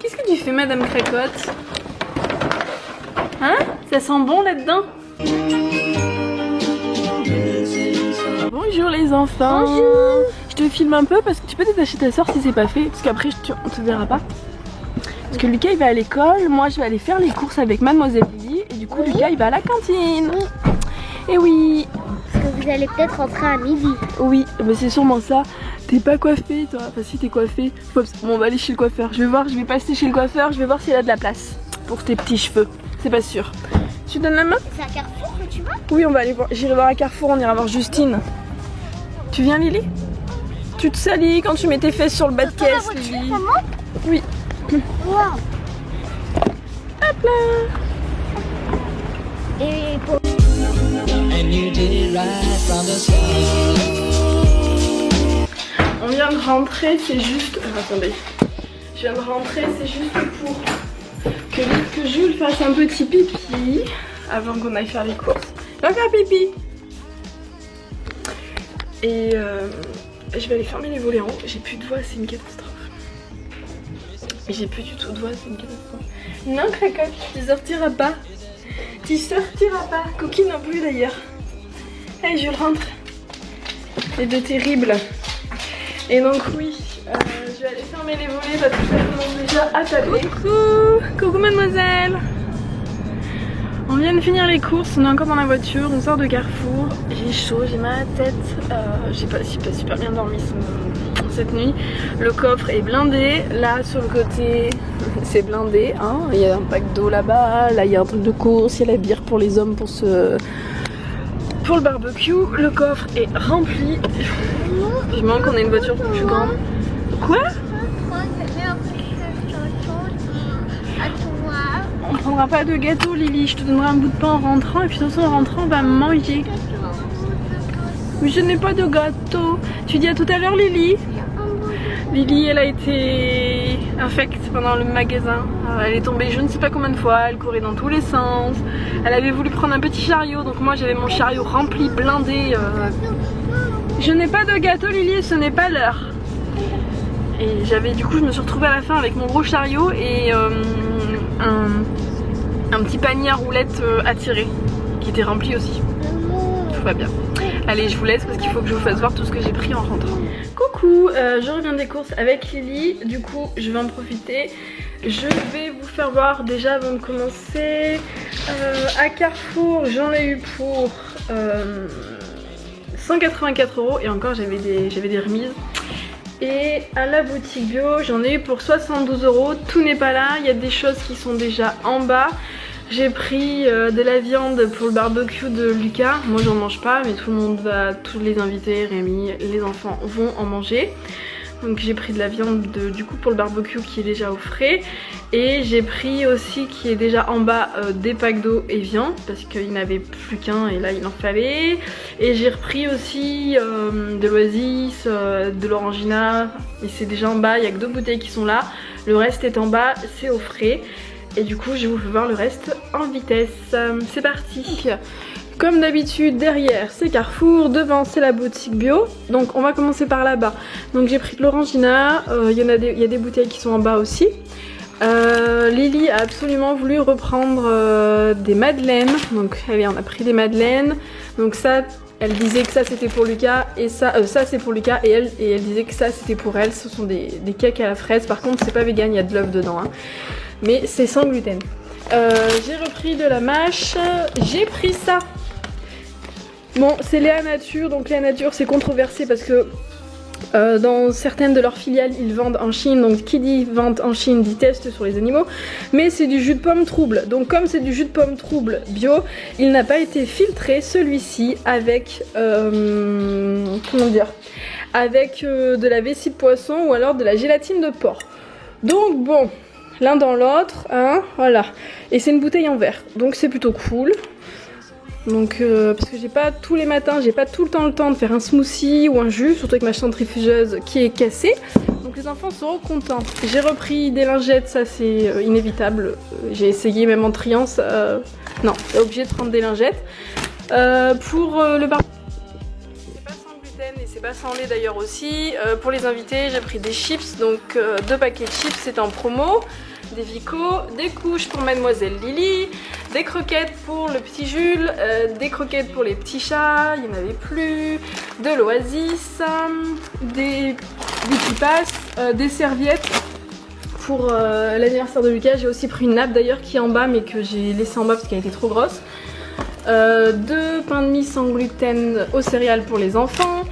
Qu'est-ce que tu fais, Madame Cracotte? Hein? Ça sent bon là-dedans? Bonjour les enfants. Bonjour. Je te filme un peu parce que tu peux détacher ta soeur si c'est pas fait, parce qu'après on te verra pas. Parce que Lucas il va à l'école, moi je vais aller faire les courses avec Mademoiselle Lily et du coup Lucas il va à la cantine. Et oui. Parce que vous allez peut-être rentrer à midi. Oui, mais c'est sûrement ça. T'es pas coiffée toi? Enfin si t'es coiffée. Bon, on va aller chez le coiffeur. Je vais passer chez le coiffeur, je vais voir s'il a de la place pour tes petits cheveux. C'est pas sûr. Tu donnes la main? C'est à Carrefour que tu vas? Oui, on va aller voir. J'irai voir à Carrefour, on ira voir Justine. Tu viens, Lily? Tu te salis quand tu mets tes fesses sur le bas de caisse, Lily. Oui. Wow. Hop là. Et pour... On vient de rentrer, c'est juste... attendez. Je viens de rentrer, c'est juste pour que Jules fasse un petit pipi avant qu'on aille faire les courses. Va faire pipi. Et je vais aller fermer les volets en haut. J'ai plus de voix, c'est une catastrophe. J'ai plus du tout de voix, c'est une catastrophe. Non, Cracotte, tu sortiras pas. Tu sortiras pas. Coquine non plus d'ailleurs. Allez, Jules rentre. C'est de terrible. Et donc oui, je vais aller fermer les volets parce que ça commence déjà à taper. Coucou mademoiselle. On vient de finir les courses, on est encore dans la voiture, on sort de Carrefour. J'ai chaud, j'ai mal à la tête, j'ai pas super bien dormi cette nuit. Le coffre est blindé, là sur le côté c'est blindé, hein. Il y a un pack d'eau là-bas, là il y a un truc de course, il y a la bière pour les hommes pour le barbecue. Le coffre est rempli. Vivement qu'on ait une voiture plus grande. Quoi? On prendra pas de gâteau, Lily, je te donnerai un bout de pain en rentrant et puis de toute façon en rentrant on va manger. Mais je n'ai pas de gâteau. Tu dis à tout à l'heure, Lily? Lily elle a été infecte pendant le magasin. Elle est tombée je ne sais pas combien de fois, elle courait dans tous les sens. Elle avait voulu prendre un petit chariot, donc moi j'avais mon chariot rempli, blindé. Je n'ai pas de gâteau, Lily, ce n'est pas l'heure. Et du coup je me suis retrouvée à la fin avec mon gros chariot et un petit panier à roulettes à tirer qui était rempli aussi. Tout va bien. Allez, je vous laisse parce qu'il faut que je vous fasse voir tout ce que j'ai pris en rentrant. Coucou, je reviens des courses avec Lily, du coup je vais en profiter. Je vais vous faire voir déjà avant de commencer. À Carrefour, j'en ai eu pour 184 € et encore j'avais des remises. Et à la boutique bio, j'en ai eu pour 72 €. Tout n'est pas là, il y a des choses qui sont déjà en bas. J'ai pris de la viande pour le barbecue de Lucas. Moi j'en mange pas, mais tout le monde va, tous les invités, Rémi, les enfants vont en manger. Donc j'ai pris de la viande du coup pour le barbecue qui est déjà au frais. Et j'ai pris aussi qui est déjà en bas des packs d'eau et viande parce qu'il n'avait plus qu'un et là il en fallait. Et j'ai repris aussi de l'Oasis, de l'Orangina et c'est déjà en bas, il n'y a que 2 bouteilles qui sont là. Le reste est en bas, c'est au frais. Et du coup je vais vous faire voir le reste en vitesse. C'est parti. Comme d'habitude derrière c'est Carrefour, devant c'est la boutique bio. Donc on va commencer par là-bas. Donc j'ai pris de l'Orangina, il y a des bouteilles qui sont en bas aussi. Lily a absolument voulu reprendre des madeleines. Donc allez, on a pris des madeleines. Donc ça, elle disait que ça c'était pour Lucas et ça c'est pour Lucas et elle disait que ça c'était pour elle. Ce sont des cakes à la fraise. Par contre c'est pas vegan, il y a de l'œuf dedans hein. Mais c'est sans gluten. J'ai repris de la mâche. J'ai pris ça. Bon, c'est Léa Nature. Donc Léa Nature c'est controversé parce que dans certaines de leurs filiales ils vendent en Chine. Donc qui dit vente en Chine dit test sur les animaux. Mais c'est du jus de pomme trouble. Donc comme c'est du jus de pomme trouble bio, il n'a pas été filtré celui-ci avec comment dire, avec de la vessie de poisson ou alors de la gélatine de porc. Donc bon, l'un dans l'autre, hein, voilà. Et c'est une bouteille en verre, donc c'est plutôt cool. Donc parce que j'ai pas tous les matins, j'ai pas tout le temps de faire un smoothie ou un jus, surtout avec ma centrifugeuse qui est cassée. Donc les enfants seront contents. J'ai repris des lingettes, ça c'est inévitable. J'ai essayé même en triant, non, t'es obligé de prendre des lingettes. Pour le bar, c'est pas sans gluten et c'est pas sans lait d'ailleurs aussi. Pour les invités, j'ai pris des chips, donc 2 paquets de chips, c'était en promo. des Vico, des couches pour Mademoiselle Lily, des croquettes pour le petit Jules, des croquettes pour les petits chats, il n'y en avait plus, de l'Oasis, des Beauty Pass, des serviettes pour l'anniversaire de Lucas. J'ai aussi pris une nappe d'ailleurs qui est en bas mais que j'ai laissée en bas parce qu'elle était trop grosse. 2 pains de mie sans gluten aux céréales pour les enfants.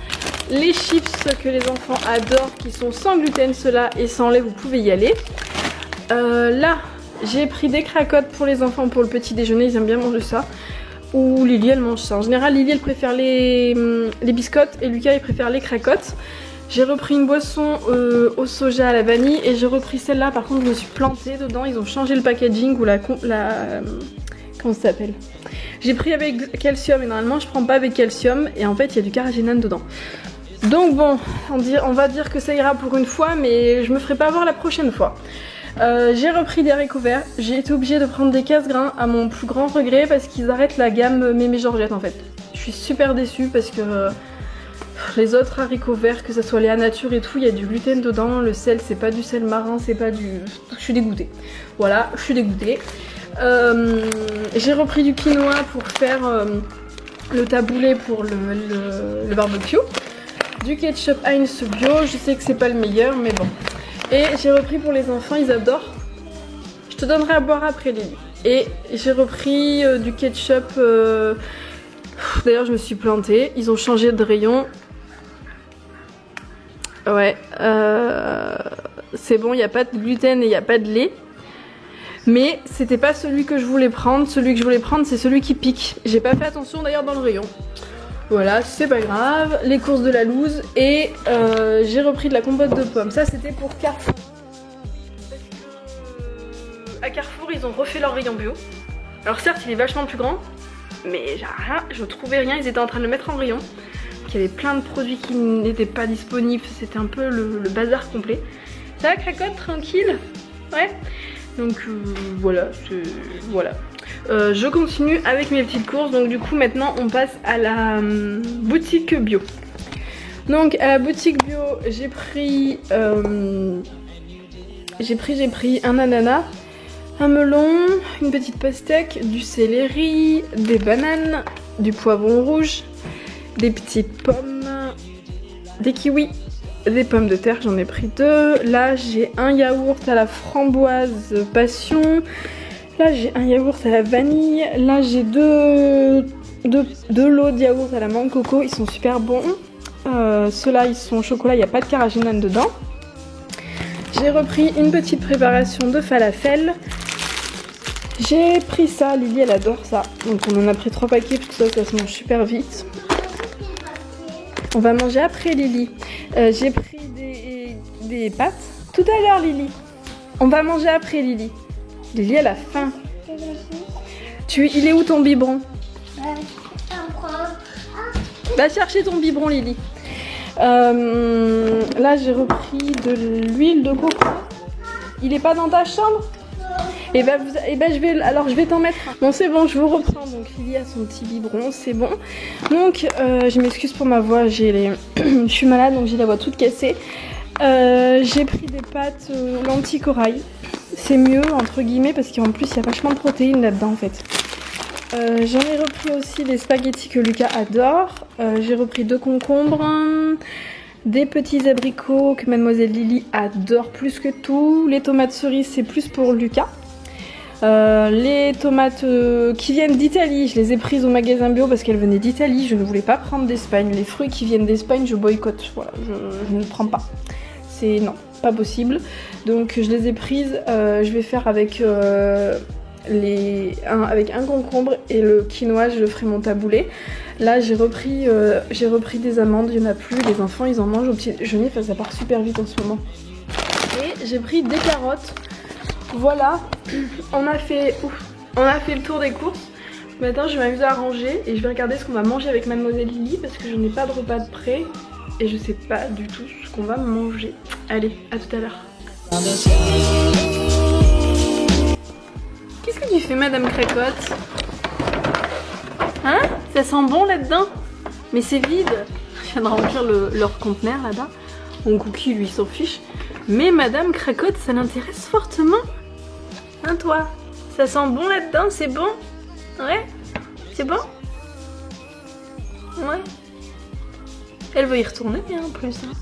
Les chips que les enfants adorent qui sont sans gluten, ceux-là, et sans lait, vous pouvez y aller. Là, j'ai pris des cracottes pour les enfants pour le petit déjeuner, ils aiment bien manger ça. Ou Lily, elle mange ça. En général, Lily, elle préfère les biscottes et Lucas, il préfère les cracottes. J'ai repris une boisson au soja à la vanille et j'ai repris celle-là. Par contre, je me suis plantée dedans. Ils ont changé le packaging ou comment ça s'appelle? J'ai pris avec calcium et normalement, je prends pas avec calcium. Et en fait, il y a du carragénane dedans. Donc bon, on va dire que ça ira pour une fois, mais je me ferai pas avoir la prochaine fois. J'ai repris des haricots verts. J'ai été obligée de prendre des casse-grains à mon plus grand regret parce qu'ils arrêtent la gamme Mémé Georgette en fait. Je suis super déçue parce que les autres haricots verts, que ce soit les nature et tout, il y a du gluten dedans. Le sel, c'est pas du sel marin, c'est pas du... Je suis dégoûtée. Voilà, je suis dégoûtée. J'ai repris du quinoa pour faire le taboulé pour le barbecue. Du ketchup Heinz bio, je sais que c'est pas le meilleur mais bon. Et j'ai repris pour les enfants, ils adorent. Je te donnerai à boire après Lily. Et j'ai repris du ketchup, d'ailleurs je me suis plantée, ils ont changé de rayon. Ouais, c'est bon, il n'y a pas de gluten et il n'y a pas de lait. Mais c'était pas celui que je voulais prendre, celui que je voulais prendre c'est celui qui pique. J'ai pas fait attention d'ailleurs dans le rayon. Voilà, c'est pas grave, les courses de la loose et j'ai repris de la compote de pommes. Ça c'était pour Carrefour. Parce que à Carrefour ils ont refait leur rayon bio. Alors certes il est vachement plus grand, mais je trouvais rien, ils étaient en train de le mettre en rayon. Il y avait plein de produits qui n'étaient pas disponibles, c'était un peu le bazar complet. Ça va cracotte, tranquille? Ouais. Donc voilà, je continue avec mes petites courses. Donc du coup maintenant on passe à la boutique bio. Donc à la boutique bio j'ai pris un ananas, un melon, une petite pastèque, du céleri, des bananes, du poivron rouge, des petites pommes, des kiwis, des pommes de terre, j'en ai pris 2. Là j'ai un yaourt à la framboise passion. Là j'ai un yaourt à la vanille. Là j'ai deux lots de yaourt à la mangue coco, ils sont super bons. Ceux-là ils sont au chocolat, il n'y a pas de carragénane dedans. J'ai repris une petite préparation de falafel. J'ai pris ça, Lily elle adore ça. Donc on en a pris 3 paquets parce que ça se mange super vite. On va manger après Lily. J'ai pris des pâtes tout à l'heure Lily. On va manger après Lily. Lily elle a faim. Il est où ton biberon? Va chercher ton biberon Lily. Là j'ai repris de l'huile de coco. Il est pas dans ta chambre? Et ben je vais t'en mettre. Bon c'est bon, je vous reprends. Donc Lily a son petit biberon, c'est bon. Donc je m'excuse pour ma voix, je suis malade donc j'ai la voix toute cassée. J'ai pris des pâtes lentilles corail. C'est mieux entre guillemets parce qu'en plus il y a vachement de protéines là-dedans en fait. J'en ai repris aussi des spaghettis que Lucas adore. J'ai repris 2 concombres, des petits abricots que Mademoiselle Lily adore plus que tout. Les tomates cerises c'est plus pour Lucas. Les tomates qui viennent d'Italie, je les ai prises au magasin bio parce qu'elles venaient d'Italie, je ne voulais pas prendre d'Espagne. Les fruits qui viennent d'Espagne je boycotte, voilà, je ne prends pas. C'est non, pas possible. Donc je les ai prises, je vais faire avec un concombre et le quinoa, je le ferai mon taboulé. Là j'ai repris des amandes, il n'y en a plus, les enfants ils en mangent au petit déjeuner, ça part super vite en ce moment. Et j'ai pris des carottes. Voilà, on a fait le tour des courses. Maintenant je vais m'amuser à ranger et je vais regarder ce qu'on va manger avec Mademoiselle Lily parce que je n'ai pas de repas de prêt et je sais pas du tout ce qu'on va manger. Allez, à tout à l'heure. Qu'est-ce que tu fais Madame Cracotte? Hein? Ça sent bon là-dedans? Mais c'est vide. Je viens de remplir leur conteneur là-bas. Mon cookie lui s'en fiche. Mais Madame Cracotte ça l'intéresse fortement. Hein toi? Ça sent bon là-dedans, c'est bon? Ouais? C'est bon? Ouais. Elle veut y retourner hein, en plus. Hein.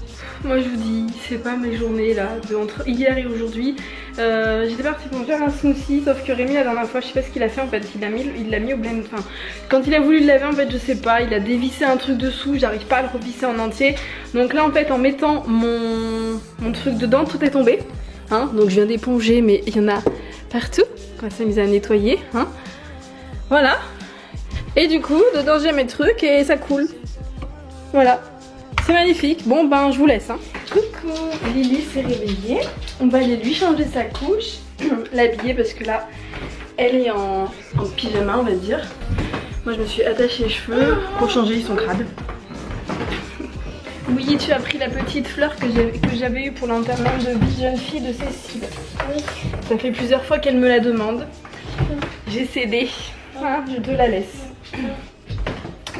Moi je vous dis, c'est pas mes journées là, entre hier et aujourd'hui. J'étais partie pour me faire un smoothie, sauf que Rémi la dernière fois, je sais pas ce qu'il a fait en fait, il l'a mis au blend. Enfin, quand il a voulu le laver en fait, je sais pas, il a dévissé un truc dessous, j'arrive pas à le revisser en entier. Donc là en fait, en mettant mon truc dedans, tout est tombé. Hein, donc je viens d'éponger, mais il y en a partout. On va s'amuser à nettoyer. Hein. Voilà. Et du coup, dedans j'ai mes trucs et ça coule. Voilà. C'est magnifique. Bon ben je vous laisse. Hein. Coucou. Lily s'est réveillée. On va aller lui changer sa couche. L'habiller parce que là, elle est en pyjama on va dire. Moi je me suis attachée les cheveux pour changer son crade. Oui, tu as pris la petite fleur que j'avais eue pour l'enterrement de vie jeune fille de Cécile. Oui. Ça fait plusieurs fois qu'elle me la demande. J'ai cédé. Ah, je te la laisse.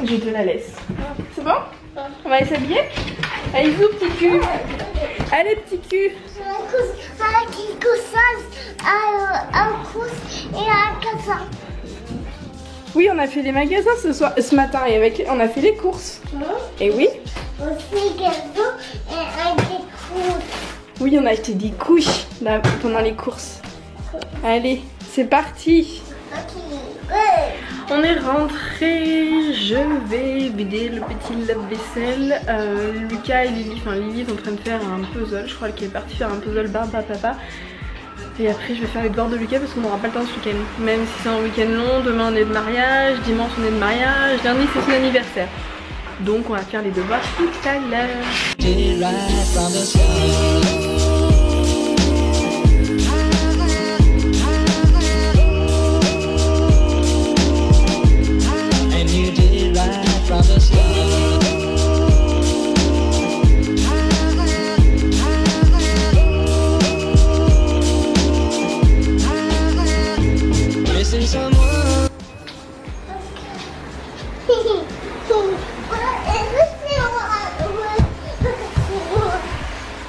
Je te la laisse. C'est bon? On va aller s'habiller? Allez, zou, petit cul. Allez, petit cul. Un couche et un cassin. Oui, on a fait les magasins ce matin et on a fait les courses. Et oui. Aussi gâteau et un couche. Oui, on a acheté des couches là, pendant les courses. Allez, c'est parti. On est rentré, je vais vider le petit lave-vaisselle. Lucas et Lily, enfin Lily est en train de faire un puzzle. Je crois qu'elle est partie faire un puzzle papa. Et après je vais faire les devoirs de Lucas parce qu'on n'aura pas le temps ce week-end. Même si c'est un week-end long, demain on est de mariage, dimanche on est de mariage, lundi c'est son anniversaire. Donc on va faire les devoirs tout à l'heure.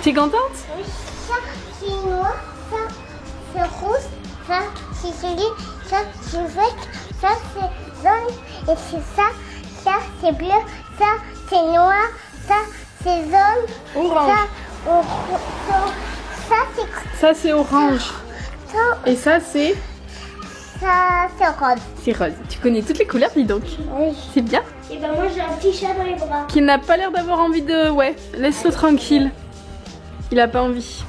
T'es contente? Oui, ça c'est noir, ça c'est rouge, ça c'est celui, ça c'est vert, ça c'est jaune, et c'est ça c'est bleu, ça c'est noir, ça c'est jaune, orange. Ça c'est orange. Et ça c'est rose. C'est rose. Tu connais toutes les couleurs, dis donc. Oui. C'est bien. Et ben moi j'ai un petit chat dans les bras. Qui n'a pas l'air d'avoir envie de... Ouais, laisse-le tranquille. Il a pas envie.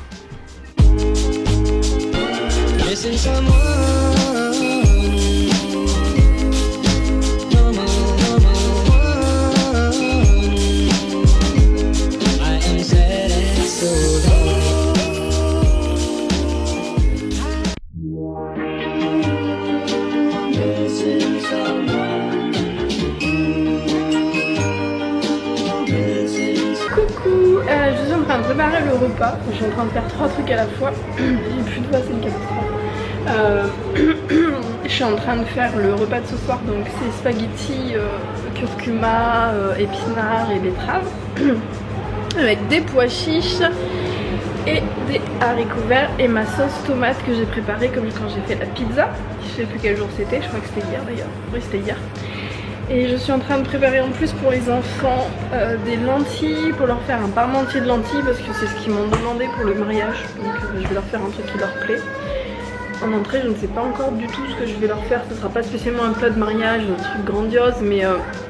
Je suis en train de préparer le repas. Je suis en train de faire 3 trucs à la fois. J'ai plus de voix, c'est une catastrophe. Je suis en train de faire le repas de ce soir. Donc c'est spaghetti, curcuma, épinards et betteraves. Avec des pois chiches et des haricots verts et ma sauce tomate que j'ai préparée comme quand j'ai fait la pizza. Je sais plus quel jour c'était, je crois que c'était hier d'ailleurs. Oui, c'était hier. Et je suis en train de préparer en plus pour les enfants des lentilles, pour leur faire un parmentier de lentilles parce que c'est ce qu'ils m'ont demandé pour le mariage. Donc je vais leur faire un truc qui leur plaît. En entrée, je ne sais pas encore du tout ce que je vais leur faire. Ce sera pas spécialement un plat de mariage, un truc grandiose, mais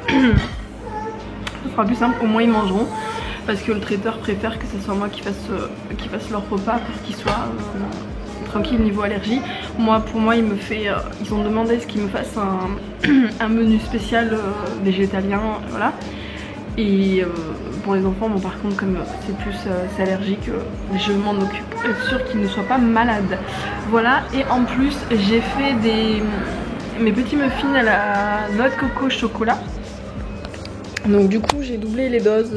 ce sera plus simple, au moins ils mangeront. Parce que le traiteur préfère que ce soit moi qui fasse leur repas pour qu'ils soient tranquille niveau allergie. Pour moi ils ont demandé à ce qu'ils me fassent un menu spécial végétalien, voilà. Et pour les enfants, bon, par contre comme c'est allergique, je m'en occupe, être sûr qu'ils ne soient pas malades. Voilà, et en plus j'ai fait mes petits muffins à la noix de coco chocolat. Donc du coup j'ai doublé les doses,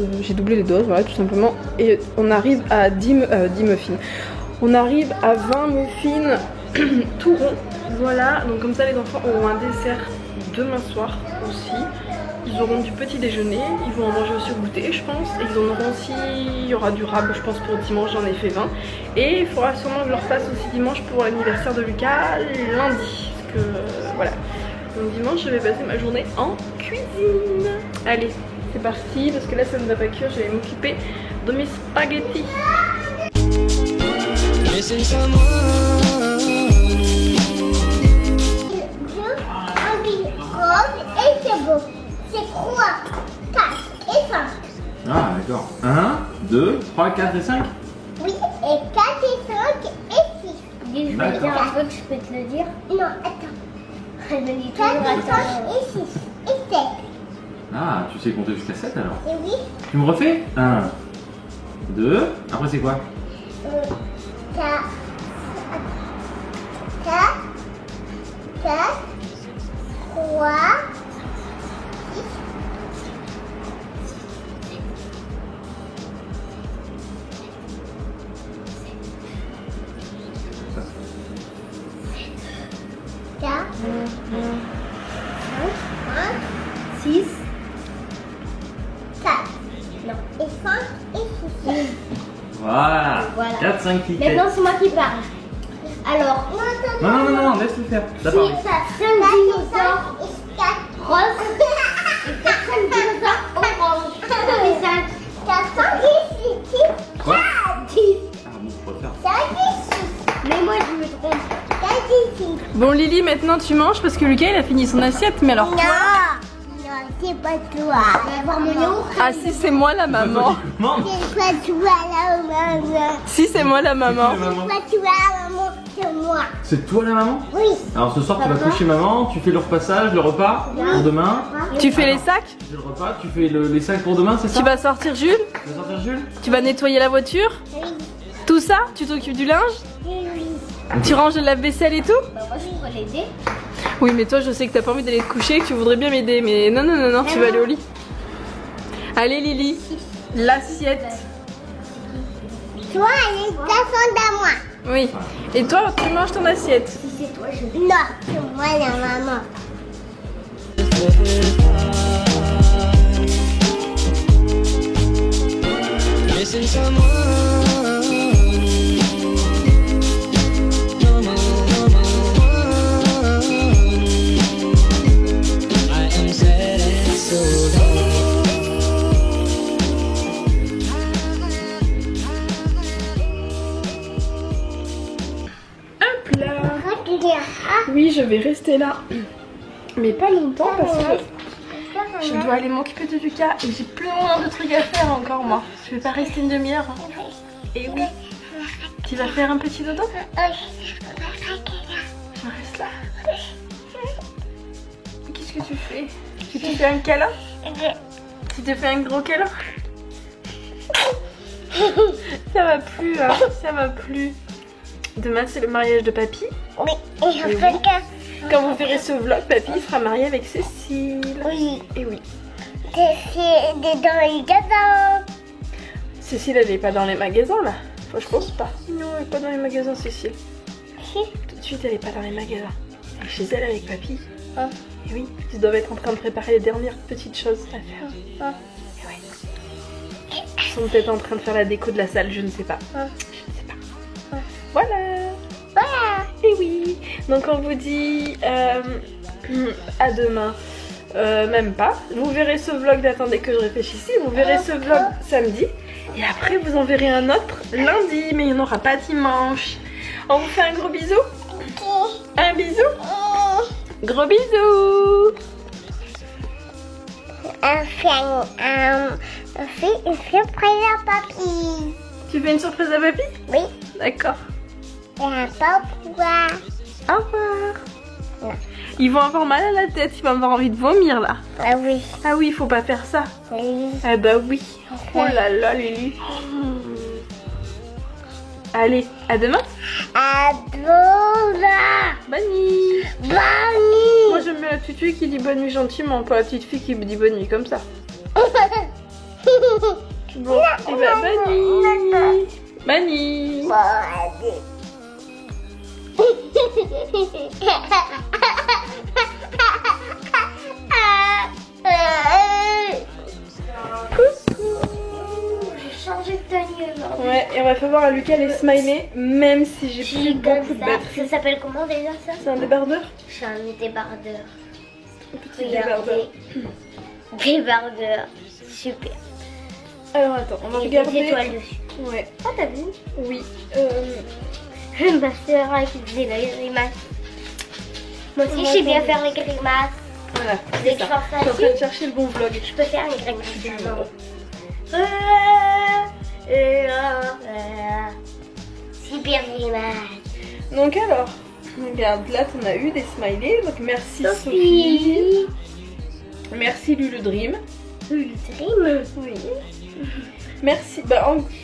voilà tout simplement. Et on arrive à 10 muffins. On arrive à 20 muffins tout rond. Voilà, donc comme ça les enfants auront un dessert demain soir aussi. ils auront du petit déjeuner, ils vont en manger aussi au goûter je pense. Et ils en auront aussi, il y aura du rab je pense pour dimanche, j'en ai fait 20. Et il faudra sûrement que je leur fasse aussi dimanche pour l'anniversaire de Lucas lundi. Parce que voilà. Donc dimanche je vais passer ma journée en cuisine. Allez, c'est parti parce que là ça ne va pas cuire, je vais m'occuper de mes spaghettis. Et c'est beau. C'est 3, 4 et 5. Ah d'accord. 1, 2, 3, 4 et 5. Oui, et 4 et 5 et 6. Dis, je vais te dire un truc, je peux te le dire. Non, attends. Je me dis 4 toujours et 5 attends. et 6 et 7. Ah, tu sais compter jusqu'à 7 alors. Et oui, Tu me refais 1, 2, après c'est quoi? 4, 4, 4, 3, 6. Quatre, 6. 4. Non. Et 5 et 6. Voilà. Voilà. 4, 5, 6, 7. Maintenant, c'est moi qui parle. Alors, Non, laisse-le faire. T'as parlé. si t'as 5 dinosaures roses et t'as 5 dinosaures orange, ça fait 5. T'as 5 et 6. Quoi? 10. Ah bon, faut le faire. 5 et 6. Mais moi, je me trompe. 4 et 6. Bon Lily, maintenant tu manges parce que Lucas il a fini son assiette. Mais alors Non. quoi? Non, c'est pas toi. Je vais avoir mon yaourt. Ah si c'est moi la maman. Maman. C'est pas toi la maman. Si c'est moi la maman. C'est maman. C'est pas toi la maman, c'est moi. C'est toi la maman? Oui. Alors ce soir tu vas coucher maman, tu fais le repassage, le repas pour demain. Tu fais les sacs? Tu fais le repas, tu fais les sacs pour demain, c'est ça? Tu vas sortir Jules? Tu vas sortir Jules? Tu vas nettoyer la voiture? Oui. Tout ça? Tu t'occupes du linge? Oui. Tu ranges le lave-vaisselle et tout? Bah, moi, je pourrais l'aider. Oui mais toi je sais que t'as pas envie d'aller te coucher, que tu voudrais bien m'aider. Mais non, tu vas aller au lit. Allez Lily, l'assiette. Toi, elle est personne à moi. Oui. Et toi tu manges ton assiette. Si c'est toi, je Non, c'est moi la maman. Missing someone. I am sad and so lonely. Hop là. Regarde. Oui je vais rester là. Mais pas longtemps parce que je dois aller m'occuper de Lucas et j'ai plein de trucs à faire encore moi. Je vais pas rester une demi-heure. Et oui. Tu vas faire un petit dodo? Je reste là. Qu'est-ce que tu fais? Tu te fais un câlin? Tu te fais un gros câlin? Ça va plus, hein, ça va plus. Demain c'est le mariage de papy. Oui, et je fais que... Quand vous verrez ce vlog, papy sera marié avec Cécile. Oui, Et oui. c'est dans les magasins. Cécile elle est pas dans les magasins là? Enfin, je pense pas. Non elle est pas dans les magasins Cécile. Si. Tout de suite elle est pas dans les magasins. Elle est chez elle avec papy. Ah. Et oui, ils doivent être en train de préparer les dernières petites choses à faire. Ah. Et oui. Ils sont peut-être en train de faire la déco de la salle, je ne sais pas. Ah. Je ne sais pas. Ah. Voilà. Voilà. Et oui. Donc on vous dit à demain. Même pas. Vous verrez ce vlog d'attendez que je réfléchisse. Vous verrez ce vlog samedi. Et après vous en verrez un autre lundi. Mais il n'y en aura pas dimanche. On vous fait un gros bisou. Un bisou. Gros bisous. On fait une surprise à papy. Tu fais une surprise à papy? Oui. D'accord. Et un papa. Au revoir. Ils vont avoir mal à la tête, ils vont avoir envie de vomir là. Ah oui. Ah oui, il faut pas faire ça. Oui. Ah bah oui. Oh là là, Lily. Allez, à demain. À demain. Bonne nuit. Bonne nuit. Moi j'aime bien la petite fille qui dit bonne nuit gentiment, pas la petite fille qui me dit bonne nuit comme ça. Bon, et bah bonne nuit. Bonne nuit. Bonne nuit. j'aurais fait voir à Lucas les smileys, même si j'ai plus beaucoup de ça. batterie. Ça s'appelle comment déjà ça? C'est un débardeur? C'est un débardeur. Un petit débardeur. Débardeur. Super. Alors attends, on va J'ai des regarder. étoiles dessus. Ouais, Ah t'as vu? oui. Ma soeur qui faisait les grimaces. Moi aussi je sais bien faire les grimaces. Voilà, Dès c'est que je ça. fais Je suis en train de facile, chercher le bon vlog. je peux faire les grimaces. Tu maintenant. Super grimace. Donc alors, regarde, là t'en as eu des smileys, donc merci Sophie. Merci Lulu Dream. Le dream. Oui. Merci,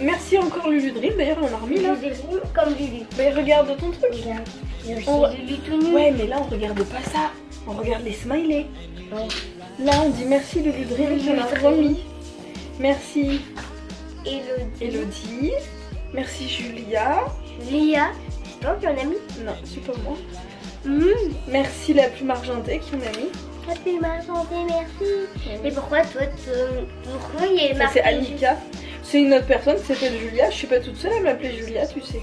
merci encore Lulu Dream, d'ailleurs on l'a remis là. Le dream comme Lulu. Mais regarde ton truc. Regarde. Il y a aussi On va- Lulu tout nu. Ouais, mais là on regarde pas ça, on regarde les smileys. Ouais. Là on dit merci Lulu Dream qui en a remis. Merci Elodie. Merci Julia. Léa. C'est toi qui en as mis? Non, c'est pas moi. Merci la plume argentée qui en a mis. La plume argentée, merci. Et pourquoi toi, pourquoi il y a Ça, marqué c'est Annika. C'est une autre personne qui s'appelle Julia. Je suis pas toute seule à m'appeler Julia, tu sais.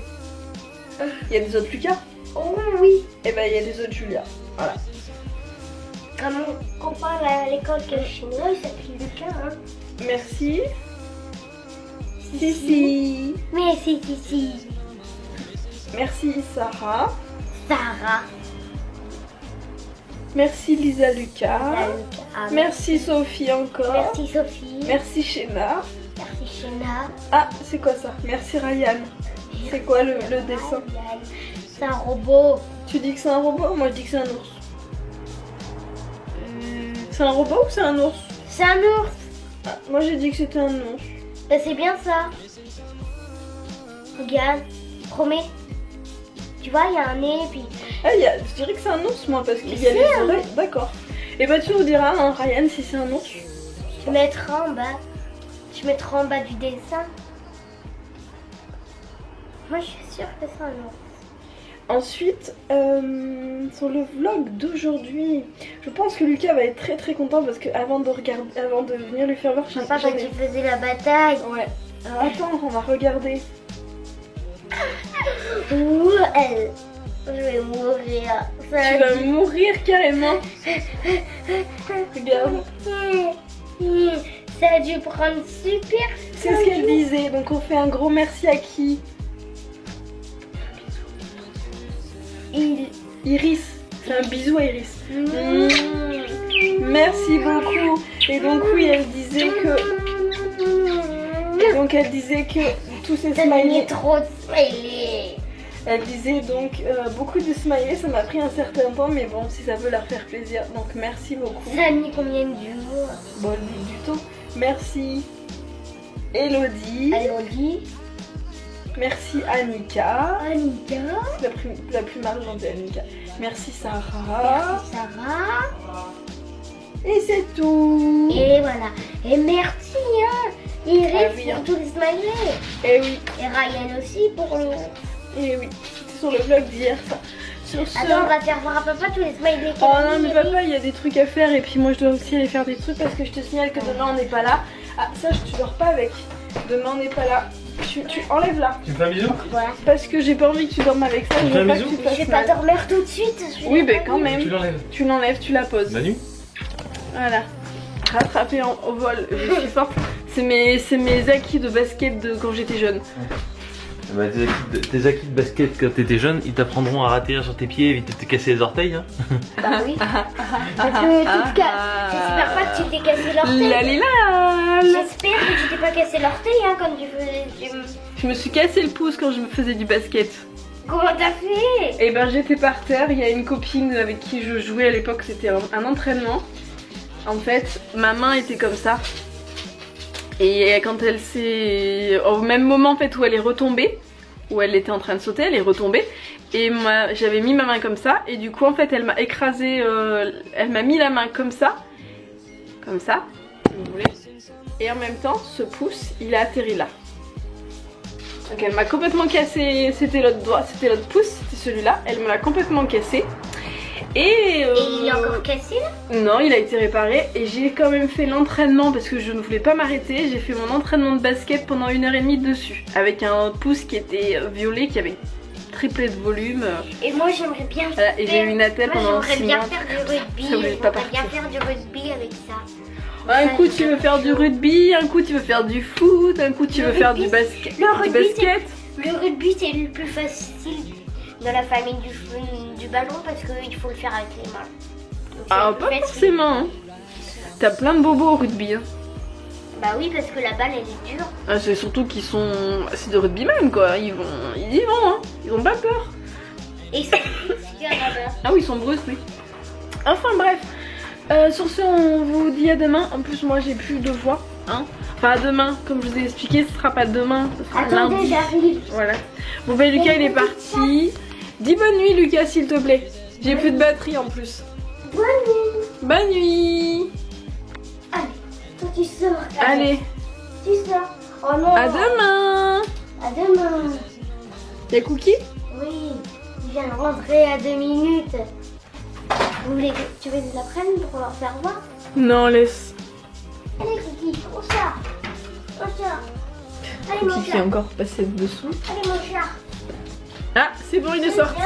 Il y a des autres Lucas. Oh oui. Et ben il y a des autres Julia. Voilà. Comme on parle à l'école chinois, il s'appelle Lucas. Hein. Merci. Sissi. Merci, si. Merci Sarah. Sarah. Merci Lisa Lucas. Lucas. Merci Sophie encore. Merci Sophie. Merci Shena. Merci Shena. Ah, c'est quoi ça? Merci Ryan. C'est quoi le dessin? C'est un robot. Tu dis que c'est un robot? Moi je dis que c'est un ours. C'est un robot ou c'est un ours? C'est un ours. Ah, moi j'ai dit que c'était un ours. Ben, c'est bien ça. Regarde. Promets. Tu vois, il y a un nez, puis... Ah, je dirais que c'est un ours moi parce qu'il y a Mais les c'est un oreilles. D'accord. Et bah tu nous diras, hein, Ryan, si c'est un ours. Tu mettras en bas. Tu mettras en bas du dessin. Moi, je suis sûre que c'est un ours. Ensuite, sur le vlog d'aujourd'hui, je pense que Lucas va être très très content parce que avant de venir lui faire voir, Papa, quand tu faisais la bataille. Ouais. Alors attends, on va regarder. Ouh, elle. Je vais mourir. Ça Tu vas mourir carrément. Regarde. Ça a dû prendre super. C'est ce qu'elle disait. Donc on fait un gros merci à qui? Iris. C'est un bisou à Iris. Merci beaucoup. Et donc oui, elle disait que tous ces Ça smileys. est trop de smiley. Elle disait donc beaucoup de smileys, ça m'a pris un certain temps, mais bon, si ça veut leur faire plaisir, donc merci beaucoup. Ça a mis combien de jours? Bon, du tout. Merci Elodie. Elodie. Merci Annika. Annika. La plume argentée Annika. Merci Sarah. Merci Sarah. Et c'est tout. Et voilà. Et merci hein, Iris Ah oui, pour hein. tous les smileys. Et oui, Et Ryan aussi pour le... et oui. C'était sur le vlog d'hier ça. Sur ce... Attends, on va faire voir à papa tous les smileys qu'elle Oh a non mis, mais Iris. papa il y a des trucs à faire et puis moi je dois aussi aller faire des trucs parce que je te signale que demain on n'est pas là. Ah ça tu dors pas avec. Demain on n'est pas là. Tu enlèves là. Tu me fais un bisou? Voilà. Parce que j'ai pas envie que tu dormes avec ça. Je fais veux un pas que bisou tu te Je fasses vais pas mal. dormir tout de suite. je Oui vais mais pas quand dormir. même. Tu l'enlèves. Tu l'enlèves, tu la poses. Manu? Voilà. Rattrapé au vol. Je suis forte. C'est mes acquis de basket de quand j'étais jeune. Bah, tes acquis de basket quand t'étais jeune, ils t'apprendront à rater sur tes pieds et éviter de te casser les orteils. Hein. Bah oui. Parce que j'espère pas que tu t'es cassé l'orteil. Lalilal. J'espère que tu t'es pas cassé l'orteil hein, quand tu faisais du... Je me suis cassé le pouce quand je me faisais du basket. Comment t'as fait? Et ben j'étais par terre, il y a une copine avec qui je jouais à l'époque, c'était un entraînement. En fait, ma main était comme ça. Et quand elle s'est... Au même moment en fait où elle est retombée, où elle était en train de sauter, elle est retombée. Et moi j'avais mis ma main comme ça. Et du coup en fait elle m'a écrasé, elle m'a mis la main comme ça. Comme ça, si vous voulez. Et en même temps, ce pouce, il a atterri là. Donc elle m'a complètement cassé, c'était l'autre doigt, c'était l'autre pouce, c'était celui-là. Elle me l'a complètement cassé. Et il est encore cassé là? non, il a été réparé et j'ai quand même fait l'entraînement parce que je ne voulais pas m'arrêter. J'ai fait mon entraînement de basket pendant 1h30 dessus avec un pouce qui était violet, qui avait triplé de volume. Et moi j'aimerais bien Voilà, et j'ai eu une attelle pendant 6 mois. J'aimerais bien faire du rugby. Ça voulait pas J'aimerais bien partir. faire du rugby avec ça. Un coup tu veux faire du rugby, un coup tu veux faire du foot, un coup tu veux faire du basket. Le rugby, basket. Le rugby c'est le plus facile dans la famille du ballon parce qu'il faut le faire avec les mains. Donc, Ah, c'est pas plus facile. forcément. Hein. T'as plein de bobos au rugby. Hein. Bah oui, parce que la balle elle est dure. Ah, c'est surtout qu'ils sont. C'est de rugbyman quoi. Ils y vont, hein. Ils ont pas peur. Et c'est ce qu'il y a là-bas. Ah oui, ils sont brusques, oui. Enfin bref. Sur ce, on vous dit à demain. En plus, moi j'ai plus de voix. Hein. Enfin, à demain. Comme je vous ai expliqué, ce sera pas demain. Ce sera Attendez, lundi. j'arrive. Voilà. Bon, ben Lucas, il est parti. Dis bonne nuit, Lucas, s'il te plaît. J'ai plus de batterie en plus. Bonne nuit. Bonne nuit. Allez, toi tu sors. Allez, Tu sors. Oh non. à demain. À demain. Y'a Cookie? Oui, il vient de rentrer à 2 minutes. Tu veux les apprendre pour leur faire voir? Non, laisse. Allez Kiki, au chat. Au chat. Allez mon Cookie qui est chat. encore passé dessous. Allez mon chat. Ah, c'est bon, il est sorti.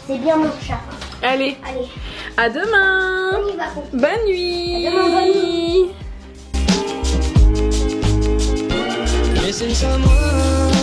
C'est bien mon chat. Allez, Allez, à demain. on y va. Bonne nuit. À demain, bonne nuit. Missing someone.